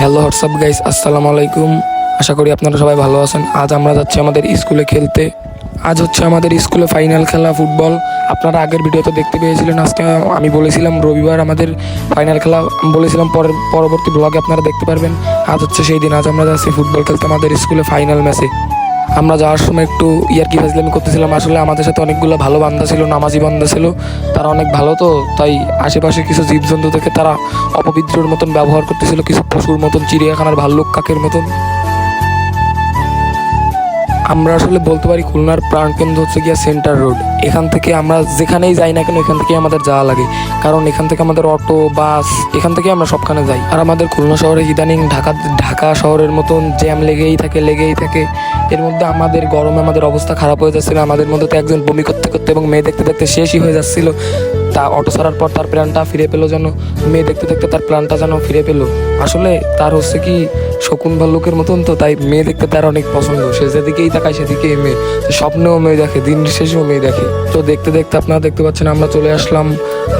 Hello WhatsApp guys, আসসালামু আলাইকুম। আশা করি আপনারা সবাই ভালো আছেন। আজ আমরা যাচ্ছি আমাদের স্কুলে খেলতে। আজ হচ্ছে আমাদের স্কুলে ফাইনাল খেলা ফুটবল। আপনারা আগের ভিডিওতে দেখতে পেয়েছিলেন। আজকে আমি বলেছিলাম রবিবার আমাদের ফাইনাল খেলা, বলেছিলাম পরবর্তী ব্লগে আপনারা দেখতে পারবেন। আজ হচ্ছে সেই দিন। আজ আমরা যাচ্ছি ফুটবল খেলতে আমাদের স্কুলে ফাইনাল ম্যাচে। আমরা যাওয়ার সময় একটু ইয়ার্কি ফাজলামি করতেছিলাম। আসলে আমাদের সাথে অনেকগুলো ভালো বান্দা ছিল, নামাজি বান্দা ছিল। তারা অনেক ভালো, তো তাই আশেপাশে কিছু জীবজন্তু থেকে তারা অপবিত্রের মতন ব্যবহার করতেছিল, কিছু পশুর মতন, চিড়িয়াখানার ভাল্লুক কাকের মতন। আমরা আসলে বলতে পারি খুলনার প্রাণকেন্দ্র হচ্ছে গিয়া সেন্টার রোড। এখান থেকে আমরা যেখানেই যাই না কেন এখান থেকে আমাদের যাওয়া লাগে, কারণ এখান থেকে আমাদের অটো বাস এখান থেকে আমরা সবখানে যাই। আর আমাদের খুলনা শহরে ইদানিং ঢাকা শহরের মতন জ্যাম লেগেই থাকে। এর মধ্যে আমাদের গরমে আমাদের অবস্থা খারাপ হয়ে যাচ্ছিল। আমাদের মধ্যে তো একজন বমি করতে এবং মেয়ে দেখতে দেখতে শেষই হয়ে যাচ্ছিল। তা অটো ছাড়ার পর তার প্রাণটা ফিরে পেলো, যেন মেয়ে দেখতে দেখতে তার প্রাণটা যেন ফিরে পেলো। আসলে তার হচ্ছে কি শকুন ভাল্লুকের মতন, তো তাই মেয়ে দেখতে তার অনেক পছন্দ। সে যেদিকেই তাকায় সেদিকেই মেয়ে, স্বপ্নেও মেয়ে দেখে, দিন শেষেও মেয়ে দেখে। তো দেখতে দেখতে আপনারা দেখতে পাচ্ছেন আমরা চলে আসলাম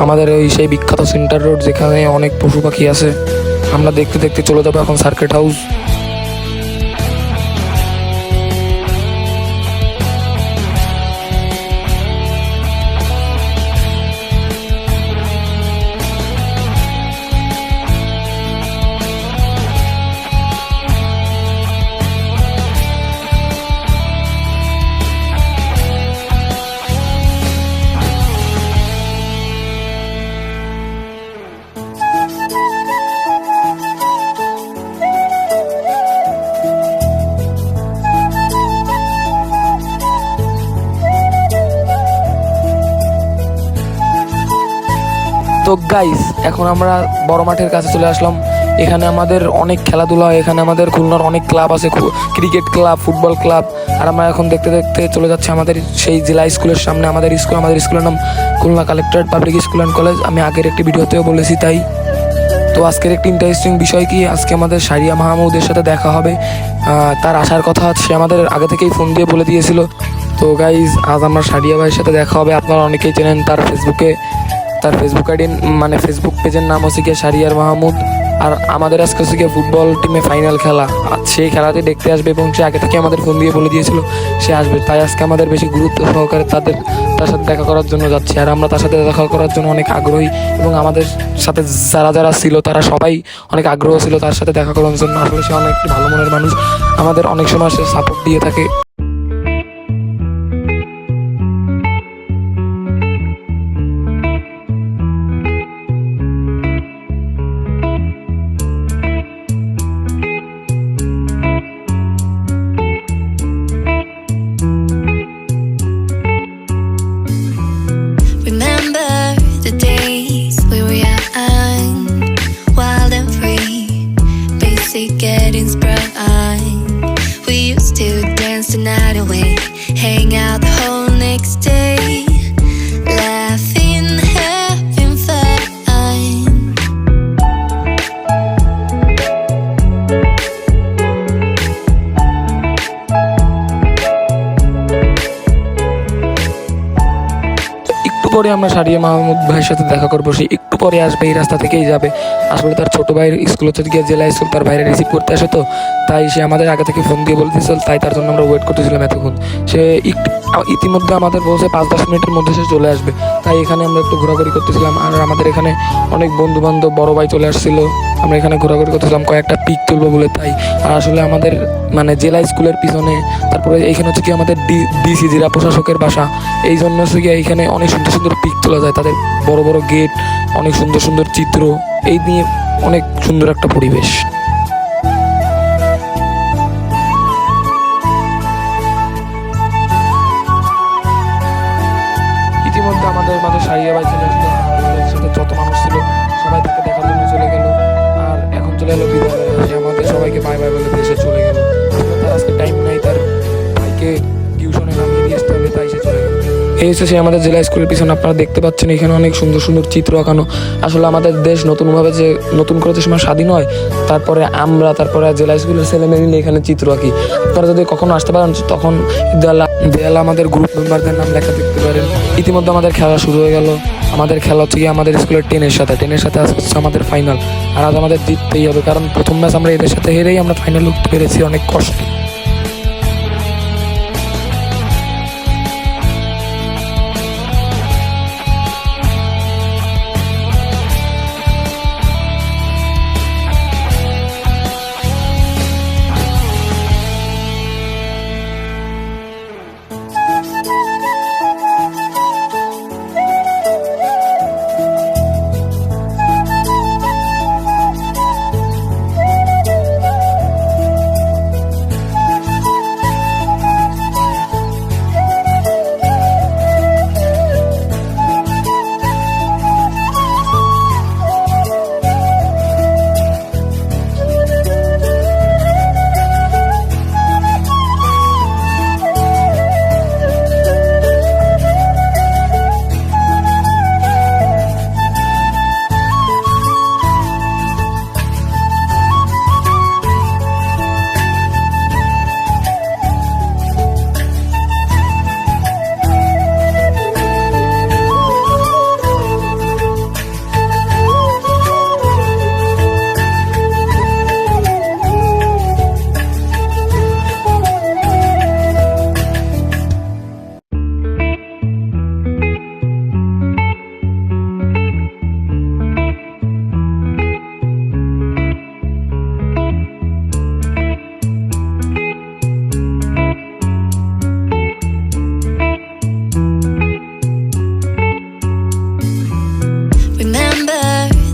আমাদের ওই সেই বিখ্যাত সেন্টার রোড, যেখানে অনেক পশু পাখি আছে। আমরা দেখতে দেখতে চলে যাবো এখন সার্কিট হাউস। তো গাইস, এখন আমরা বড় মাঠের কাছে চলে আসলাম। এখানে আমাদের অনেক খেলাধুলা হয়। এখানে আমাদের খুলনার অনেক ক্লাব আছে, ক্রিকেট ক্লাব, ফুটবল ক্লাব। আর আমরা এখন দেখতে দেখতে চলে যাচ্ছি আমাদের সেই জেলা স্কুলের সামনে। আমাদের স্কুলের নাম Khulna collectorate public school and college. আমি আগের একটি ভিডিওতেও বলেছি তাই। তো আজকের একটি ইন্টারেস্টিং বিষয় কি, আজকে আমাদের সারিয়া মাহমুদের সাথে দেখা হবে। তার আসার কথা সে আমাদের আগে থেকেই ফোন দিয়ে বলে দিয়েছিল। তো গাইজ, আজ আমার সারিয়া ভাইয়ের সাথে দেখা হবে। আপনারা অনেকেই চেনেন তার ফেসবুক আইডি, মানে ফেসবুক পেজের নাম হচ্ছে গিয়ে সারিয়ার মাহমুদ। আর আমাদের আজকে হচ্ছে গিয়ে ফুটবল টিমে ফাইনাল খেলা। সেই খেলাতে দেখতে আসবে এবং সে আগে থেকে আমাদের ফোন দিয়ে বলে দিয়েছিল সে আসবে। তাই আজকে আমাদের বেশি গুরুত্ব সহকারে তার সাথে দেখা করার জন্য যাচ্ছি। আর আমরা তার সাথে দেখা করার জন্য অনেক আগ্রহী, এবং আমাদের সাথে যারা ছিল তারা সবাই অনেক আগ্রহ ছিল তার সাথে দেখা করার জন্য। আসলে সে অনেক ভালো মনের মানুষ, আমাদের অনেক সময় সে সাপোর্ট দিয়ে থাকে। Remember the days we were young, wild and free, basic getting sprung. We used to dance the night away, hang out the whole next day, laughing, having fun. পরে আমরা সারিয়া মাহমুদ ভাইয়ের সাথে দেখা করবো। সে একটু পরে আসবে, এই রাস্তা থেকেই যাবে। আসলে তার ছোটো ভাইয়ের স্কুল হচ্ছে গিয়ে জেলা স্কুল, তার বাইরে রিসিভ করতে আসে, তো তাই সে আমাদের আগে থেকে ফোন দিয়ে বলে দিয়েছিল। তাই তার জন্য আমরা ওয়েট করতেছিলাম এতক্ষণ। সে ইতিমধ্যে আমাদের বলছে 5-10 মিনিটের মধ্যে সে চলে আসবে। তাই এখানে আমরা একটু ঘোরাঘুরি করতেছিলাম। আর আমাদের এখানে অনেক বন্ধু বান্ধব, বড় ভাই চলে আসছিল। আমরা এখানে ঘোরাঘুরি করতেছিলাম, কয়েকটা পিক তুলবো বলে। তাই আর আসলে আমাদের মানে জেলা স্কুলের পিছনে, তারপরে এইখানে হচ্ছে কি আমাদের ডিসি জেলা প্রশাসকের বাসা। এই জন্য হচ্ছে গিয়ে এইখানে অনেক সুন্দর সুন্দর পিক তোলা যায়। তাদের বড় বড় গেট, অনেক সুন্দর সুন্দর চিত্র, এই নিয়ে অনেক সুন্দর একটা পরিবেশ। ইতিমধ্যে আমাদের মাঝে সারিয়া ভাই চলে আসলো। আমাদের সাথে যত মানুষ ছিল সবাই তাকে দেখার জন্য চলে গেল। আর এখন চলে এলো বিদ্যালয়ে, সে আমাদের সবাইকে বাই বাই বলে দেশে চলে গেল। আসলে তার আজকে টাইম নাই, তার ভাইকে টিউশনে নামিয়ে দিয়ে আসতে হবে, তাই সে চলে গেল। এই হচ্ছে সেই আমাদের জেলা স্কুলের পিছনে আপনারা দেখতে পাচ্ছেন এখানে অনেক সুন্দর সুন্দর চিত্র আঁকানো। আসলে আমাদের দেশ নতুনভাবে যে নতুন করে যে সময় স্বাধীন হয়, তারপরে জেলা স্কুলের ছেলেমেয়ে মিলে এখানে চিত্র আঁকি। আপনারা যদি কখনো আসতে পারেন তখন দেয়ালে আমাদের গ্রুপ মেম্বারদের নাম লেখা দেখতে পারেন। ইতিমধ্যে আমাদের খেলা শুরু হয়ে গেল। আমাদের খেলা হচ্ছে গিয়ে আমাদের স্কুলের টেনের সাথে আজ হচ্ছে আমাদের ফাইনাল। আর আজ আমাদের জিততেই হবে, কারণ প্রথম ম্যাচ আমরা এদের সাথে হেরেই আমরা ফাইনাল উঠতে পেরেছি অনেক কষ্টে। Remember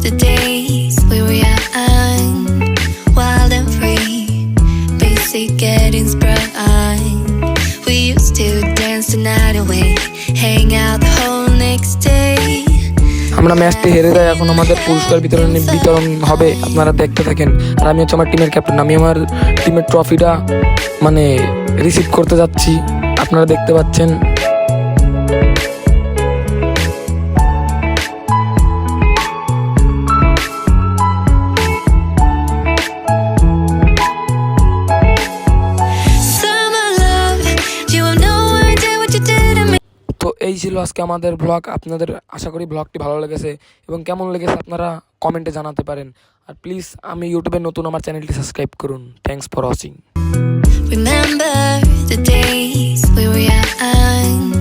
the days we were young, wild and free, basic getting sprung. We used to dance the night away, hang out the whole next day. আমরা ম্যাচটি হেরে যাই, এখন আমাদের পুরস্কার বিতরণ হবে, আপনারা দেখতে থাকেন। আর আমি হচ্ছে আমার টিমের ক্যাপ্টেন, আমি আমার টিমের ট্রফিটা রিসিভ করতে যাচ্ছি, আপনারা দেখতে পাচ্ছেন। Summer love, you have no idea what you did to me. তো এই ছিল আজকে আমাদের ব্লগ। আপনাদের আশা করি ব্লগটি ভালো লেগেছে, এবং কেমন লেগেছে আপনারা কমেন্টে জানাতে পারেন। আর প্লিজ আমি ইউটিউবে নতুন, আমার চ্যানেলটি সাবস্ক্রাইব করুন। Thanks for watching. Remember the days we were young.